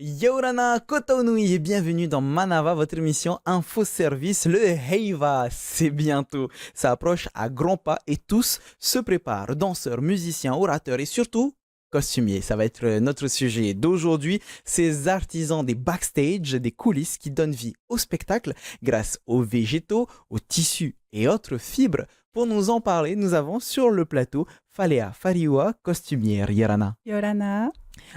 Yaurana Kotaonui et bienvenue dans Manava, votre émission Info Service. Le Heiva, c'est bientôt. Ça approche à grands pas et tous se préparent. Danseurs, musiciens, orateurs et surtout costumiers. Ça va être notre sujet d'aujourd'hui. Ces artisans des backstage, des coulisses qui donnent vie au spectacle grâce aux végétaux, aux tissus et autres fibres. Pour nous en parler, nous avons sur le plateau Falea Fariwa, costumière Yarana. Yorana.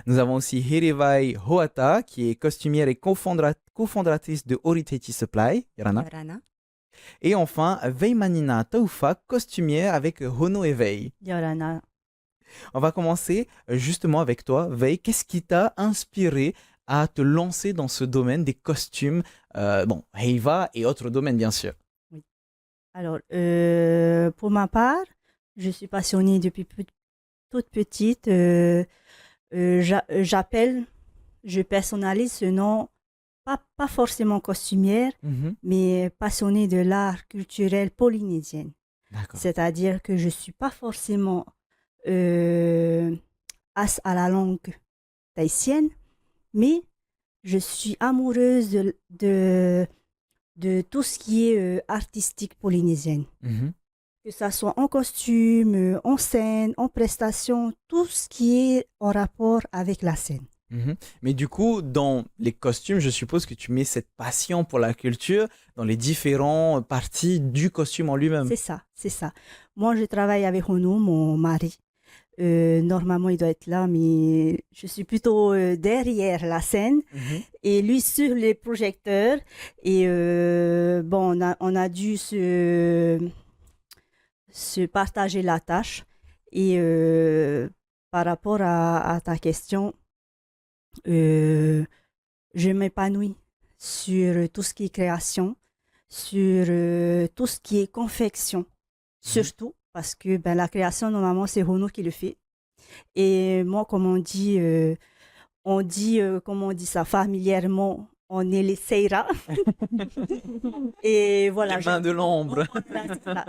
Nous avons aussi Hirevai Hoata, qui est costumière et cofondatrice de Oritechi Supply, Yarana. Yorana. Et enfin, Veimanina Taufa, costumière avec Hono et Vei. Yorana. On va commencer justement avec toi, Vei. Qu'est-ce qui t'a inspiré à te lancer dans ce domaine des costumes, Heiva et autres domaines, bien sûr. Oui. Alors, pour ma part, je suis passionnée depuis toute petite. Je personnalise ce nom, pas forcément costumière, mais passionnée de l'art culturel polynésien. D'accord. C'est-à-dire que je ne suis pas forcément as à la langue tahitienne, mais je suis amoureuse de tout ce qui est artistique polynésienne. Que ça soit en costume, en scène, en prestation, tout ce qui est en rapport avec la scène. Mais du coup, dans les costumes, je suppose que tu mets cette passion pour la culture dans les différentes parties du costume en lui-même. C'est ça. Moi, je travaille avec Hono, mon mari. Normalement, il doit être là, mais je suis plutôt derrière la scène et lui sur les projecteurs. Et on a dû se partager la tâche. Et par rapport à ta question, je m'épanouis sur tout ce qui est création, sur tout ce qui est confection, surtout parce que la création, normalement, c'est Hono qui le fait. Et moi, comme on dit ça familièrement, on est les Seira. Et voilà. Les mains de l'ombre. Voilà, c'est ça.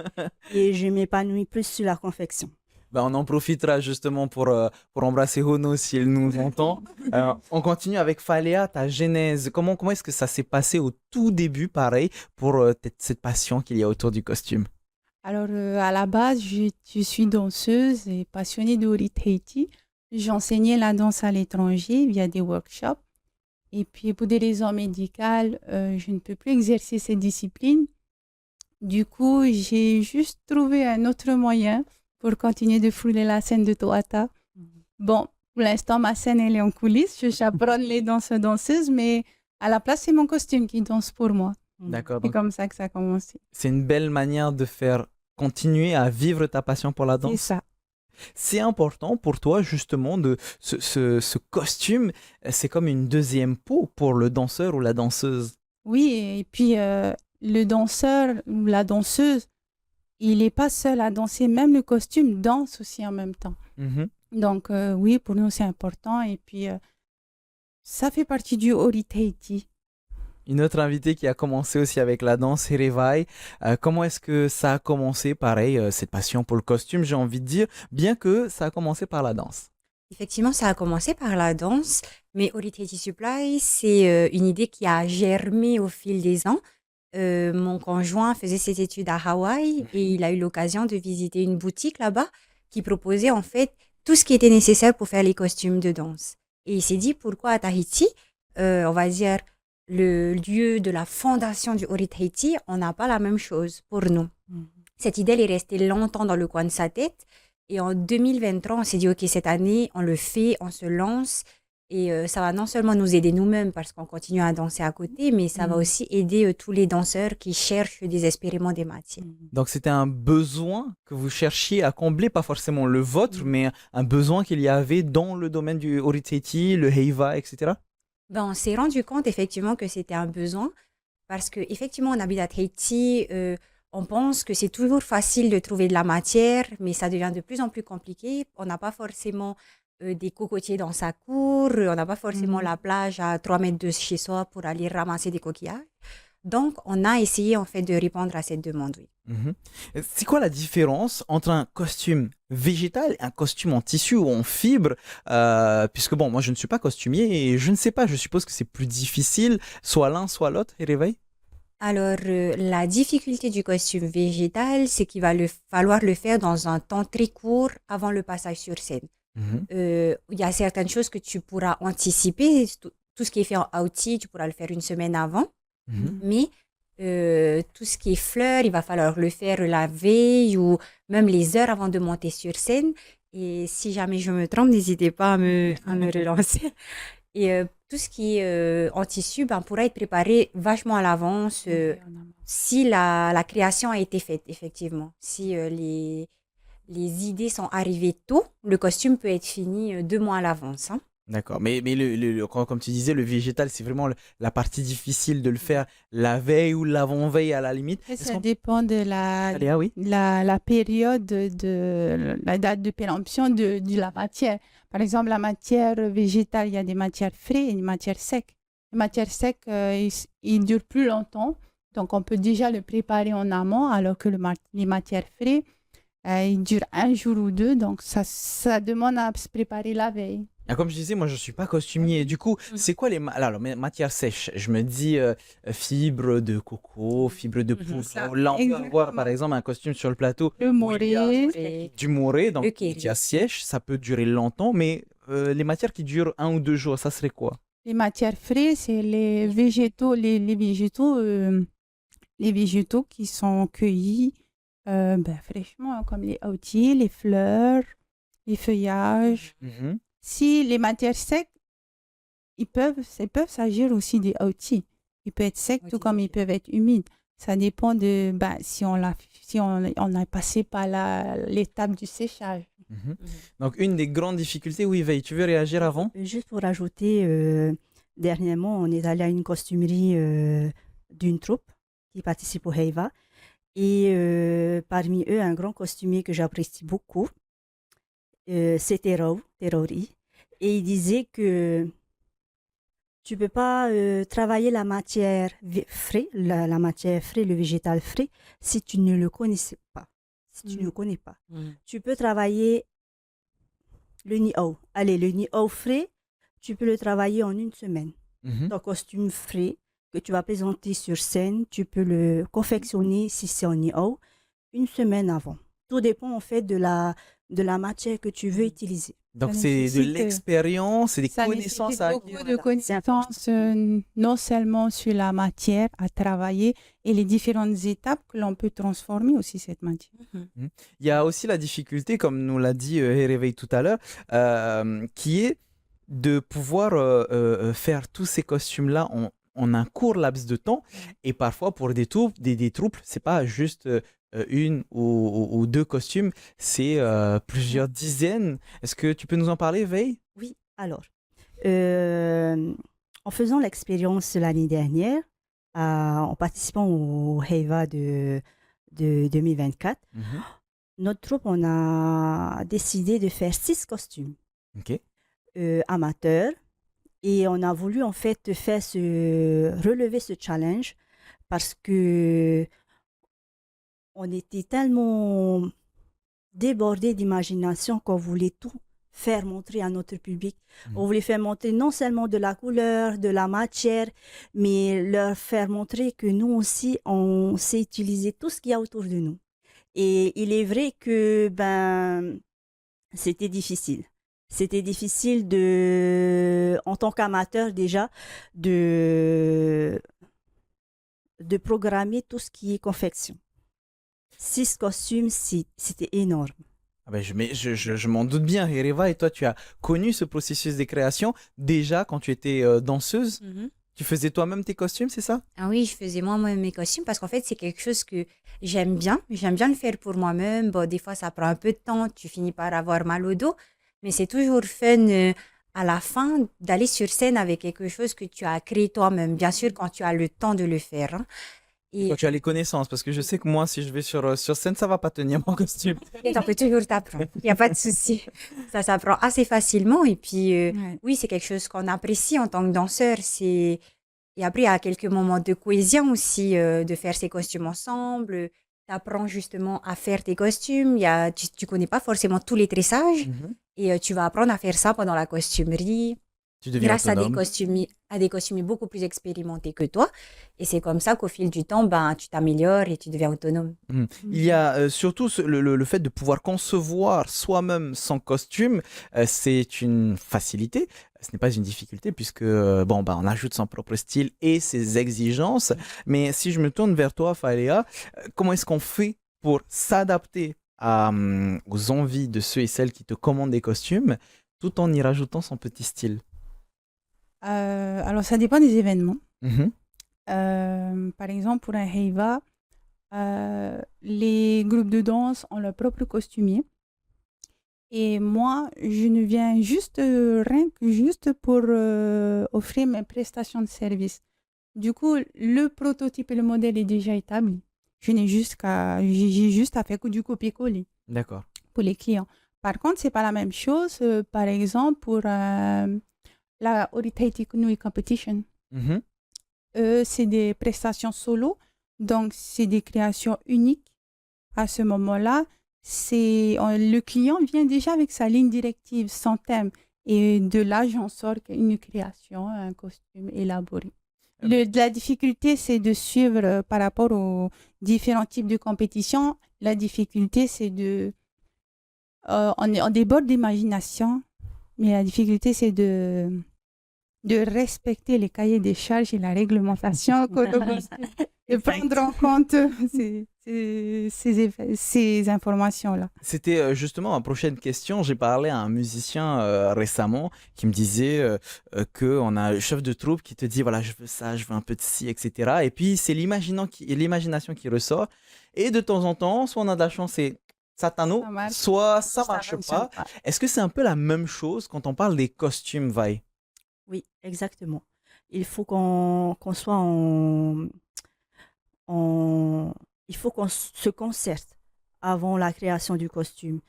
Et je m'épanouis plus sur la confection. On en profitera justement pour embrasser Hono si elle nous entend. On continue avec Falea, ta genèse. Comment est-ce que ça s'est passé au tout début, pareil, pour cette passion qu'il y a autour du costume? Alors, à la base, je suis danseuse et passionnée de Oritechi. J'enseignais la danse à l'étranger via des workshops. Et puis, pour des raisons médicales, je ne peux plus exercer cette discipline. Du coup, j'ai juste trouvé un autre moyen pour continuer de fouler la scène de Toata. Bon, pour l'instant, ma scène, elle est en coulisses. Je chaperonne les danseuses, mais à la place, c'est mon costume qui danse pour moi. D'accord. C'est comme ça que ça a commencé. C'est une belle manière de faire continuer à vivre ta passion pour la danse. C'est ça. C'est important pour toi justement de ce costume, c'est comme une deuxième peau pour le danseur ou la danseuse. Oui, et puis le danseur ou la danseuse, il n'est pas seul à danser, même le costume danse aussi en même temps. Donc oui, pour nous c'est important et puis ça fait partie du Oritechi. Une autre invitée qui a commencé aussi avec la danse, Hirevai. Comment est-ce que ça a commencé, pareil, cette passion pour le costume, j'ai envie de dire, bien que ça a commencé par la danse? Effectivement, ça a commencé par la danse, mais Oritechi Supply, c'est une idée qui a germé au fil des ans. Mon conjoint faisait ses études à Hawaï et il a eu l'occasion de visiter une boutique là-bas qui proposait en fait tout ce qui était nécessaire pour faire les costumes de danse. Et il s'est dit, pourquoi à Tahiti, on va dire, le lieu de la fondation du Oritechi, on n'a pas la même chose pour nous. Cette idée, elle est restée longtemps dans le coin de sa tête. Et en 2023, on s'est dit, OK, cette année, on le fait, on se lance. Et ça va non seulement nous aider nous-mêmes parce qu'on continue à danser à côté, mais ça va aussi aider tous les danseurs qui cherchent désespérément des matières. Donc c'était un besoin que vous cherchiez à combler, pas forcément le vôtre, mais un besoin qu'il y avait dans le domaine du Oritechi, le Heiva, etc. On s'est rendu compte effectivement que c'était un besoin parce qu'effectivement, on habite à Tahiti, on pense que c'est toujours facile de trouver de la matière, mais ça devient de plus en plus compliqué. On n'a pas forcément des cocotiers dans sa cour, on n'a pas forcément la plage à 3 mètres de chez soi pour aller ramasser des coquillages. Donc, on a essayé en fait de répondre à cette demande, oui. Mhm. C'est quoi la différence entre un costume végétal et un costume en tissu ou en fibre? Puisque bon, moi je ne suis pas costumier et je ne sais pas, je suppose que c'est plus difficile, soit l'un, soit l'autre, et réveil. Alors, la difficulté du costume végétal, c'est qu'il va falloir le faire dans un temps très court avant le passage sur scène. Mhm. Il y a certaines choses que tu pourras anticiper. Tout ce qui est fait en outil, tu pourras le faire une semaine avant. Mhm. Mais tout ce qui est fleurs, il va falloir le faire la veille ou même les heures avant de monter sur scène. Et si jamais je me trompe, n'hésitez pas à me relancer. Et tout ce qui est en tissu ben, pourra être préparé vachement à l'avance si la création a été faite, effectivement. Si les idées sont arrivées tôt, le costume peut être fini 2 mois à l'avance. Hein. D'accord, mais comme tu disais, le végétal, c'est vraiment la partie difficile de le faire la veille ou l'avant-veille à la limite. Après, Est-ce ça qu'on dépend de Allez, ah oui. la période de la date de péremption de la matière. Par exemple, la matière végétale, il y a des matières fraîches et des matières secs. Les matières secs, ils durent plus longtemps, donc on peut déjà le préparer en amont, alors que les matières fraîches, ils durent un jour ou deux, donc ça demande à se préparer la veille. Ah, comme je disais, moi je suis pas costumier. Du coup, c'est quoi alors, matières sèches? Je me dis fibre de coco, fibre de poudre. Ça, Là, on peut avoir exactement. par exemple un costume sur le plateau Le où il y a moré, Et du moré, donc le matière kéri. sèche, ça peut durer longtemps, mais les matières qui durent 1 ou 2 jours, ça serait quoi? les matières fraîches, c'est les végétaux, les végétaux qui sont cueillis fraîchement, hein, comme les autiers, les fleurs, les feuillages. Mhm. Si les matières secs, ils peuvent s'agir aussi des autiers. Ils peuvent être secs tout comme ils peuvent être humides. Ça dépend de si on a passé par l'étape du séchage. Mhm. Donc, une des grandes difficultés, oui, Veille, tu veux réagir avant? Juste pour ajouter, dernièrement, on est allé à une costumerie d'une troupe qui participe au Heiva. Et parmi eux, un grand costumier que j'apprécie beaucoup, c'est Terori. Et il disait que tu ne peux pas travailler la matière frais, la matière frais, le végétal frais, si tu ne le connaissais pas. Si tu ne le connais pas. Tu peux travailler le ni-au. Allez, le ni-au frais, tu peux le travailler en une semaine. Mhm. Ton costume frais que tu vas présenter sur scène, tu peux le confectionner si c'est en ni-au une semaine avant. Tout dépend en fait de la matière que tu veux utiliser. Donc, Ça c'est de nécessite, l'expérience, c'est des Ça connaissances nécessite à beaucoup acquérir. de connaissances, non seulement sur la matière à travailler et les différentes étapes que l'on peut transformer aussi cette matière. Il y a aussi la difficulté, comme nous l'a dit Réveil tout à l'heure, qui est de pouvoir faire tous ces costumes-là en un court laps de temps. Et parfois, pour des troupes, c'est pas juste une ou 2 costumes, c'est plusieurs dizaines. Est-ce que tu peux nous en parler, Veille? Oui, alors, en faisant l'expérience l'année dernière, en participant au Heiva de 2024, Mhm. notre troupe, on a décidé de faire 6 costumes Ok. amateurs et on a voulu en fait relever ce challenge parce que on était tellement débordés d'imagination qu'on voulait tout faire montrer à notre public. On voulait faire montrer non seulement de la couleur, de la matière, mais leur faire montrer que nous aussi, on sait utiliser tout ce qu'il y a autour de nous. Et il est vrai que c'était difficile. C'était difficile en tant qu'amateur déjà, de programmer tout ce qui est confection. 6 costumes, c'était énorme. Ah ben, je m'en doute bien, Hereva, et toi, tu as connu ce processus de création déjà quand tu étais danseuse. Tu faisais toi-même tes costumes, c'est ça? Ah oui, je faisais moi-même mes costumes parce qu'en fait, c'est quelque chose que j'aime bien. J'aime bien le faire pour moi-même. Bon, des fois, ça prend un peu de temps. Tu finis par avoir mal au dos. Mais c'est toujours fun à la fin d'aller sur scène avec quelque chose que tu as créé toi-même. Bien sûr, quand tu as le temps de le faire. Hein. Et Quand tu as les connaissances, parce que je sais que moi, si je vais sur scène, ça va pas tenir mon costume. on peut toujours t'apprendre. Il n'y a pas de souci. Ça s'apprend assez facilement. Et puis, oui, c'est quelque chose qu'on apprécie en tant que danseur. Et après, il y a quelques moments de cohésion aussi, de faire ses costumes ensemble. tu apprends justement à faire tes costumes. Tu connais pas forcément tous les tressages et tu vas apprendre à faire ça pendant la costumerie Tu deviens grâce à autonome. des costumiers beaucoup plus expérimentés que toi. Et c'est comme ça qu'au fil du temps, ben, tu t'améliores et tu deviens autonome. Il y a surtout le fait de pouvoir concevoir soi-même son costume, c'est une facilité. Ce n'est pas une difficulté puisque bon, bah, on ajoute son propre style et ses exigences. Mais si je me tourne vers toi, Faléa, comment est-ce qu'on fait pour s'adapter aux envies de ceux et celles qui te commandent des costumes tout en y rajoutant son petit style? Alors, ça dépend des événements. Mhm. Par exemple, pour un Heiva, les groupes de danse ont leur propre costumier. Et moi, je ne viens juste, rien que juste pour offrir mes prestations de service. Du coup, le prototype et le modèle est déjà établi. J'ai juste à faire du copier-coller D'accord. pour les clients. Par contre, c'est pas la même chose, par exemple, pour la Oritaiti Kunui Competition. Mhm. C'est des prestations solo, donc c'est des créations uniques. À ce moment-là, le client vient déjà avec sa ligne directive, son thème, et de là, j'en sors une création, un costume élaboré. La difficulté, c'est de suivre par rapport aux différents types de compétitions. La difficulté, c'est on déborde d'imagination, mais la difficulté, c'est de respecter les cahiers des charges et la réglementation, de prendre en compte ces informations-là. C'était justement ma prochaine question. J'ai parlé à un musicien récemment qui me disait qu'on a un chef de troupe qui te dit voilà, je veux ça, je veux un peu de ci, etc. Et puis c'est l'imagination qui ressort. Et de temps en temps, soit on a de la chance et ça tano, Ça marche. soit ça marche fonctionne pas. Est-ce que c'est un peu la même chose quand on parle des costumes, Vai? Oui, exactement. Il faut qu'on soit il faut qu'on se concerte avant la création du costume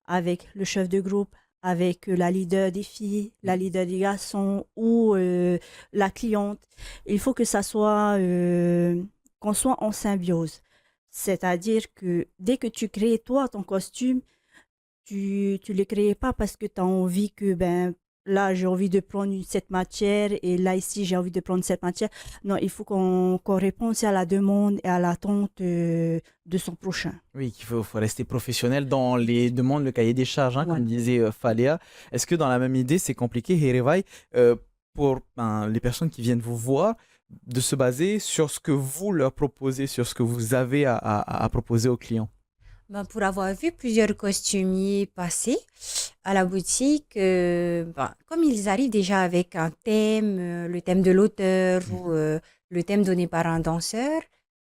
avec le chef de groupe, avec la leader des filles, la leader des garçons ou la cliente. Il faut que ça soit qu'on soit en symbiose. C'est-à-dire que dès que tu crées toi ton costume, tu le crées pas parce que tu as envie que ben là j'ai envie de prendre cette matière et là ici j'ai envie de prendre cette matière. Non, il faut qu'on réponde à la demande et à l'attente de son prochain. Oui, faut rester professionnel dans les demandes, le cahier des charges, hein, Voilà. comme disait Faléa. Est-ce que dans la même idée, c'est compliqué, Herevai, pour les personnes qui viennent vous voir, de se baser sur ce que vous leur proposez, sur ce que vous avez à proposer aux clients? Ben, pour avoir vu plusieurs costumiers passer à la boutique, ben, comme ils arrivent déjà avec un thème, le thème de l'auteur ou le thème donné par un danseur,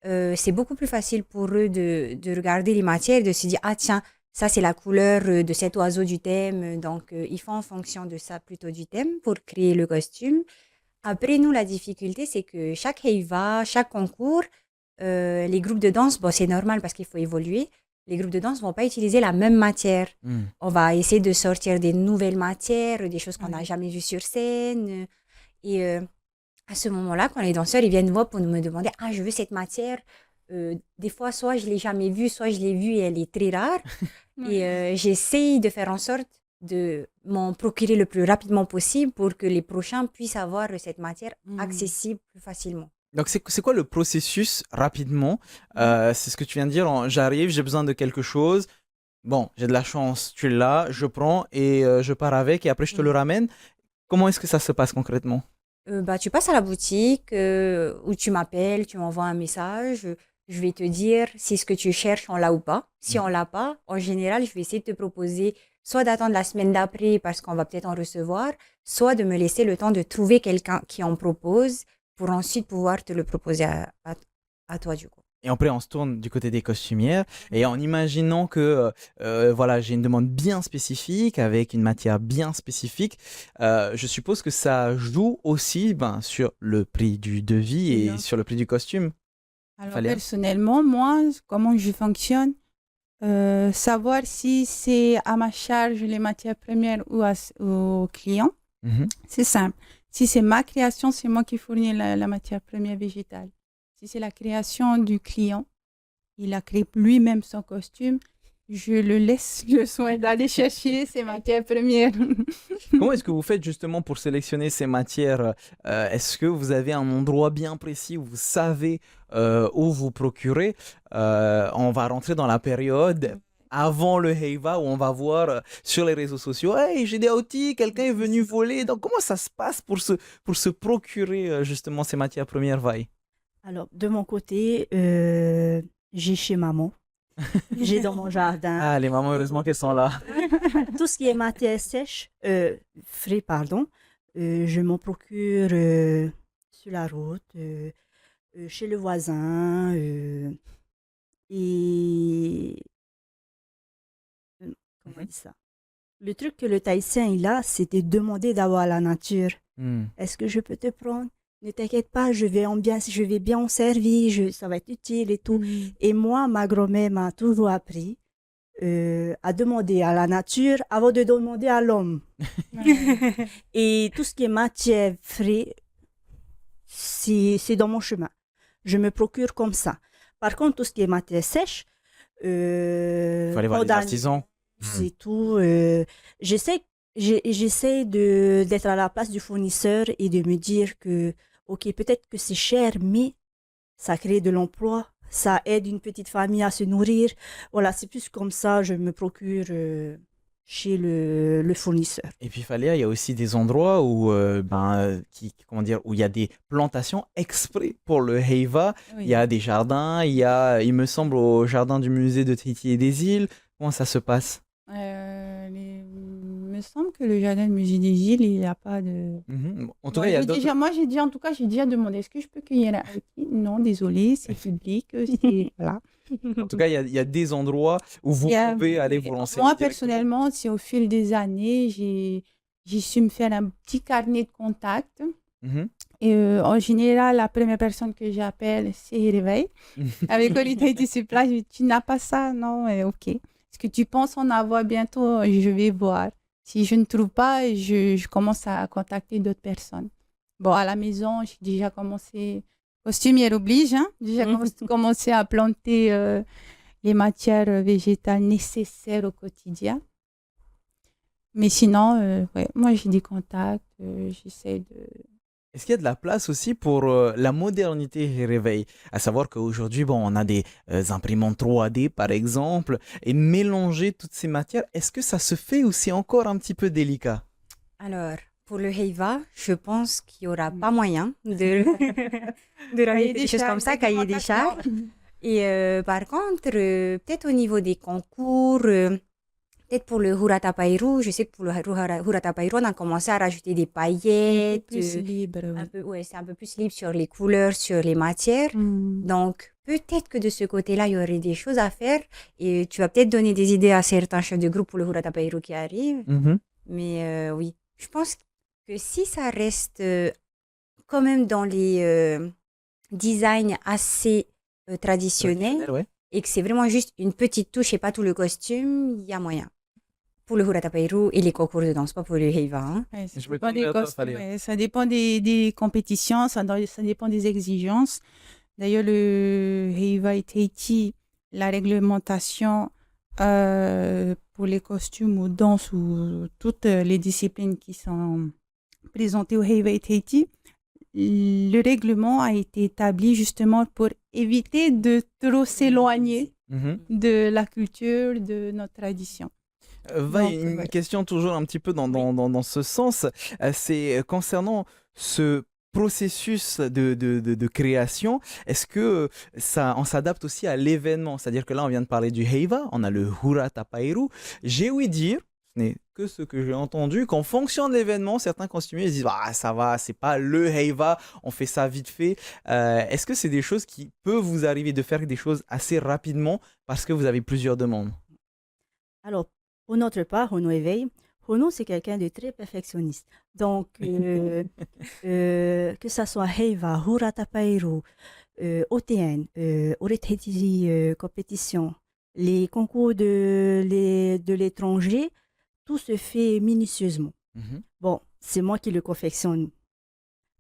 c'est beaucoup plus facile pour eux de regarder les matières, de se dire, ah tiens, ça c'est la couleur de cet oiseau du thème. Donc, ils font en fonction de ça plutôt du thème pour créer le costume. Après, nous, la difficulté, c'est que chaque heiva, chaque concours, les groupes de danse, bon, c'est normal parce qu'il faut évoluer. Les groupes de danse ne vont pas utiliser la même matière. On va essayer de sortir des nouvelles matières, des choses qu'on n'a jamais vues sur scène. Et à ce moment-là, quand les danseurs ils viennent voir pour me demander « Ah, je veux cette matière », des fois, soit je ne l'ai jamais vue, soit je l'ai vue et elle est très rare. Et j'essaye de faire en sorte de m'en procurer le plus rapidement possible pour que les prochains puissent avoir cette matière accessible plus facilement. Donc, c'est quoi le processus rapidement? C'est ce que tu viens de dire. J'arrive, j'ai besoin de quelque chose. Bon, j'ai de la chance, tu l'as, je prends et je pars avec et après je te le ramène. Comment est-ce que ça se passe concrètement? Bah, tu passes à la boutique ou tu m'appelles, tu m'envoies un message. Je vais te dire si ce que tu cherches, on l'a ou pas. Si on l'a pas, en général, je vais essayer de te proposer soit d'attendre la semaine d'après parce qu'on va peut-être en recevoir, soit de me laisser le temps de trouver quelqu'un qui en propose pour ensuite pouvoir te le proposer à toi du coup. Et après, on se tourne du côté des costumières et en imaginant que voilà, j'ai une demande bien spécifique avec une matière bien spécifique, je suppose que ça joue aussi sur le prix du devis et Non. sur le prix du costume. Alors, Faléa? personnellement, moi, comment je fonctionne, savoir si c'est à ma charge les matières premières ou au client, c'est simple. Si c'est ma création, c'est moi qui fournis la matière première végétale. Si c'est la création du client, Il a créé lui-même son costume. Je le laisse le soin d'aller chercher ses matières premières. Comment est-ce que vous faites justement pour sélectionner ces matières? Est-ce que vous avez un endroit bien précis où vous savez où vous procurer? On va rentrer dans la période avant le Heiva où on va voir sur les réseaux sociaux, hey, j'ai des outils, quelqu'un est venu voler. Donc comment ça se passe pour se procurer justement ces matières premières, Vai? Alors, de mon côté, j'ai chez maman. J'ai dans mon jardin Ah, les mamans, heureusement qu'elles sont là. tout ce qui est matière sèche, frais, pardon. Je m'en procure sur la route, chez le voisin. Et comment on dit ça? Le truc que le Tahitien il a, c'était demander d'avoir la nature. Hmm. Est-ce que je peux te prendre? Ne t'inquiète pas, je vais bien en servir, ça va être utile et tout. Et moi, ma grand-mère m'a toujours appris à demander à la nature avant de demander à l'homme. Et tout ce qui est matière frais, c'est dans mon chemin. Je me procure comme ça. Par contre, tout ce qui est matière sèche, Il faut aller voir les condamné, artisans. c'est tout. J'essaie d'être à la place du fournisseur et de me dire que, ok, peut-être que c'est cher, mais ça crée de l'emploi, ça aide une petite famille à se nourrir. Voilà, c'est plus comme ça, je me procure chez le fournisseur. Et puis Faléa, il y a aussi des endroits où, comment dire, où il y a des plantations exprès pour le Heiva. Oui. Il y a des jardins, il me semble, au jardin du musée de Tahiti et des îles. Comment ça se passe? Il me semble que le jardin de musée des îles, il n'y a pas de... Mhm. En tout Moi, cas, il y a j'ai d'autres. déjà, moi, j'ai déjà demandé, est-ce que je peux cueillir un orchid? Non, désolé, c'est public. Voilà. En tout cas, il y a des endroits où vous Il y a- pouvez aller vous renseigner. Moi, directement. personnellement, c'est au fil des années, j'ai su me faire un petit carnet de contacts. Mhm. Et en général, la première personne que j'appelle, c'est Réveil. Avec Holiday du Supply, je dis, tu n'as pas ça? Non, ok. Est-ce que tu penses en avoir bientôt? Je vais voir. Si je ne trouve pas, je commence à contacter d'autres personnes. Bon, à la maison, j'ai déjà commencé, costumière oblige, hein? J'ai déjà commencé à planter les matières végétales nécessaires au quotidien. Mais sinon, ouais, moi, j'ai des contacts, j'essaie de... Est-ce qu'il y a de la place aussi pour la modernité Réveil? À savoir qu'aujourd'hui, bon, on a des imprimantes 3D, par exemple, et mélanger toutes ces matières, est-ce que ça se fait ou c'est encore un petit peu délicat? Alors, pour le Heiva, je pense qu'il n'y aura pas moyen de rajouter des choses comme ça, cahier des charges. Et par contre, peut-être au niveau des concours, peut-être pour le Hurata Pairu, je sais que pour le Hurata Pairu, on a commencé à rajouter des paillettes. plus libre. Oui. C'est un peu plus libre sur les couleurs, sur les matières. Donc, peut-être que de ce côté-là, il y aurait des choses à faire. Et tu vas peut-être donner des idées à certains chefs de groupe pour le Hurata Pairu qui arrivent. Mhm. Mais oui, je pense que si ça reste quand même dans les designs assez traditionnels Ouais. et que c'est vraiment juste une petite touche et pas tout le costume, il y a moyen. Pour le Hurata Pairu et les concours de danse, pas pour le Heiva. Hein. Ouais, ça Je me dépend tourne des vers toi, costumes, Faléa. ouais, ça dépend des compétitions, ça dépend des exigences. D'ailleurs, le Heiva et Tahiti, la réglementation pour les costumes ou danse ou toutes les disciplines qui sont présentées au Heiva et Tahiti, le règlement a été établi justement pour éviter de trop s'éloigner Mhm. de la culture, de notre tradition. Donc, Une ouais. question toujours un petit peu dans ce sens, c'est concernant ce processus de création, est-ce que on s'adapte aussi à l'événement? C'est-à-dire que là, on vient de parler du Heiva, on a le Hurata Pairu. J'ai ouï dire, ce n'est que ce que j'ai entendu, qu'en fonction de l'événement, certains costumiers disent ah, ça va, c'est pas le Heiva, on fait ça vite fait. Est-ce que c'est des choses qui peuvent vous arriver de faire des choses assez rapidement parce que vous avez plusieurs demandes? Alors, pour notre part, Hono Éveil, Hono, c'est quelqu'un de très perfectionniste. Donc, que ça soit Heiva, Hurata Pairu, OTN, Orethetisi compétition, les concours de l'étranger, tout se fait minutieusement. Mhm. Bon, c'est moi qui le confectionne,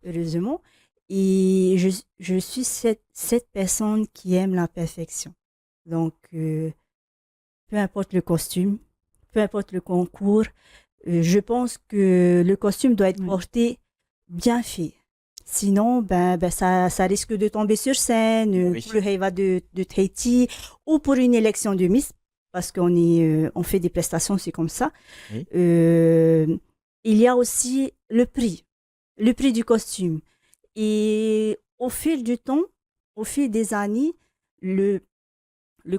heureusement. Et je suis cette personne qui aime la perfection. Donc, peu importe le costume, peu importe le concours, je pense que le costume doit être Oui. porté bien fait. Sinon, ça risque de tomber sur scène Oui. pour le Heiva de Tahiti ou pour une élection de Miss, parce on fait des prestations, c'est comme ça. Oui. Il y a aussi le prix du costume. Et au fil du temps, au fil des années, le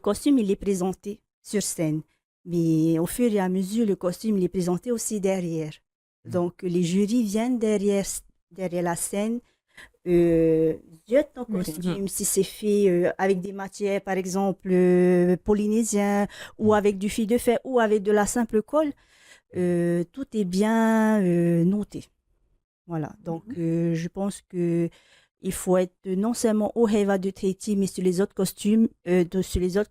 costume, il est présenté sur scène. Mais au fur et à mesure, le costume, il est présenté aussi derrière. Donc, les jurys viennent derrière la scène, jette ton Oui. costume, si c'est fait avec des matières, par exemple, polynésiennes, ou avec du fil de fer, ou avec de la simple colle, tout est bien noté. Voilà, donc je pense que il faut être non seulement au Heiva de Tahiti, mais sur les autres costumes, sur les autres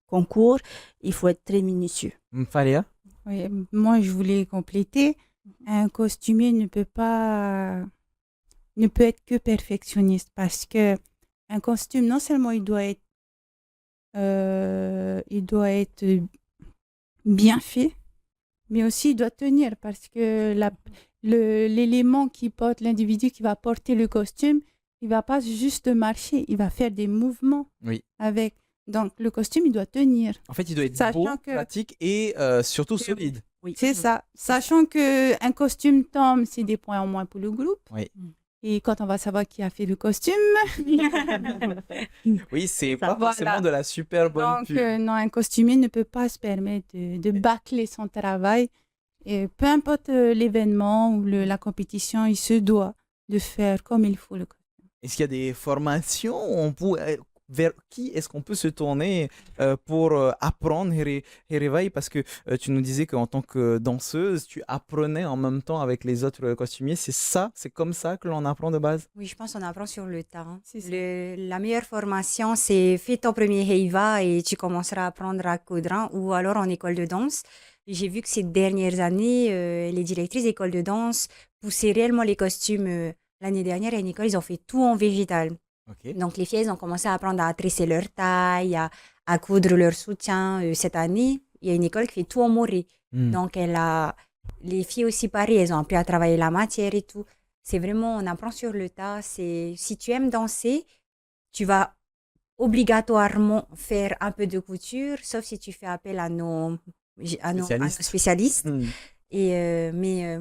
concours, il faut être très minutieux. Falia? Oui, moi, je voulais compléter. Un costumier ne peut être que perfectionniste parce que un costume, non seulement il doit être bien fait, mais aussi il doit tenir parce que l'élément qui porte, l'individu qui va porter le costume, il va pas juste marcher, il va faire des mouvements Oui. avec. Donc, le costume, il doit tenir. En fait, il doit être Sachant beau, que- pratique et surtout Que- solide. Oui. C'est ça. Sachant qu'un costume tombe, c'est des points en moins pour le groupe. Oui. Et quand on va savoir qui a fait le costume. Oui, c'est Ça, pas forcément voilà. de la super bonne Donc, pub. non, un costumier ne peut pas se permettre de bâcler son travail. Et peu importe l'événement ou la compétition, il se doit de faire comme il faut le costume. Est-ce qu'il y a des formations où vers qui est-ce qu'on peut se tourner pour apprendre Herevai? Parce que tu nous disais qu'en tant que danseuse, tu apprenais en même temps avec les autres costumiers. C'est comme ça que l'on apprend de base? Oui, je pense qu'on apprend sur le temps. C'est ça. La meilleure formation, c'est fais ton premier Heiva et tu commenceras à apprendre à coudre ou alors en école de danse. J'ai vu que ces dernières années, les directrices d'école de danse poussaient réellement les costumes. L'année dernière, à une école, ils ont fait tout en végétal. Ok. Donc, les filles, elles ont commencé à apprendre à tresser leur taille, à coudre leur soutien. Cette année, il y a une école qui fait tout en moré. Hmm. Donc, les filles aussi, pareil, elles ont appris à travailler la matière et tout. C'est vraiment, on apprend sur le tas. Si tu aimes danser, tu vas obligatoirement faire un peu de couture, sauf si tu fais appel à nos spécialistes. Hmm. Mais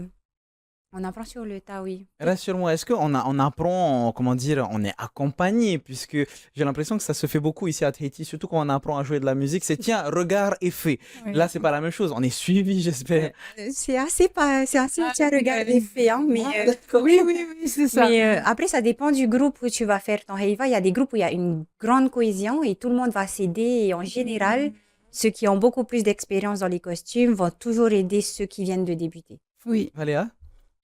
on apprend sur le tas, oui. Rassure-moi, est-ce on apprend, comment dire, on est accompagné, puisque j'ai l'impression que ça se fait beaucoup ici à Tahiti, surtout quand on apprend à jouer de la musique, c'est tiens, regard et fait. Oui. Là, c'est pas la même chose, on est suivi, j'espère. C'est assez tiens, regarde les faits, hein, mais Oui, c'est ça. mais après, ça dépend du groupe où tu vas faire ton Heiva. Il y a des groupes où il y a une grande cohésion et tout le monde va s'aider. Et en général, ceux qui ont beaucoup plus d'expérience dans les costumes vont toujours aider ceux qui viennent de débuter. Oui, Valéa?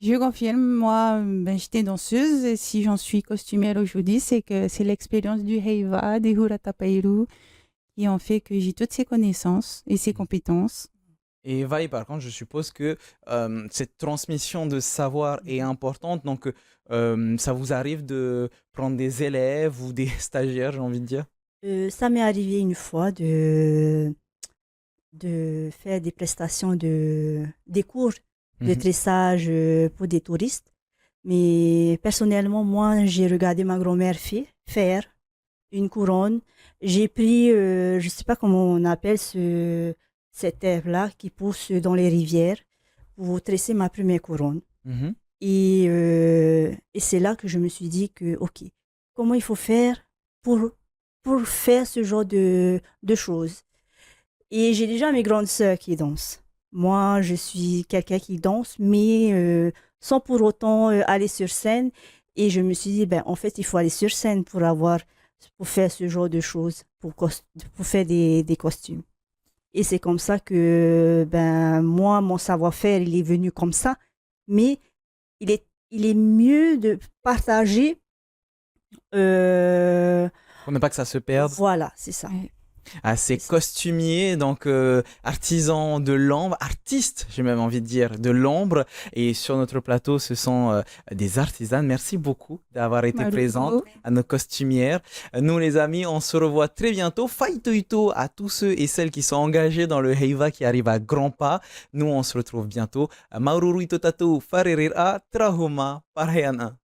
je confirme. Moi, j'étais danseuse et si j'en suis costumière aujourd'hui, c'est que c'est l'expérience du Heiva, des Huratapairu qui ont fait que j'ai toutes ces connaissances et ces compétences. Et Vai, par contre, je suppose que cette transmission de savoir est importante, donc ça vous arrive de prendre des élèves ou des stagiaires, j'ai envie de dire? Ça m'est arrivé une fois de faire des prestations des cours de Mhm. tressage pour des touristes. Mais personnellement, moi, j'ai regardé ma grand-mère faire une couronne. J'ai pris, je ne sais pas comment on appelle cette herbe-là qui pousse dans les rivières pour tresser ma première couronne. Mhm. Et c'est là que je me suis dit que, OK, comment il faut faire pour faire ce genre de choses? Et j'ai déjà mes grandes sœurs qui dansent. Moi, je suis quelqu'un qui danse, mais sans pour autant aller sur scène. Et je me suis dit, ben, en fait, il faut aller sur scène pour faire ce genre de choses, pour faire des costumes. Et c'est comme ça que, ben, moi, mon savoir-faire, il est venu comme ça. Mais il est mieux de partager. Pour ne pas que ça se perde. Voilà, c'est ça. Ouais. Ah, c'est costumier, donc artisan de l'ombre, artiste, j'ai même envie de dire, de l'ombre. Et sur notre plateau, ce sont des artisanes. Merci beaucoup d'avoir été Maruko. présente à nos costumières. Nous, les amis, on se revoit très bientôt. Faitoito à tous ceux et celles qui sont engagés dans le Heiva qui arrive à grands pas. Nous, on se retrouve bientôt. Maururu itotato farerira trahoma parheana.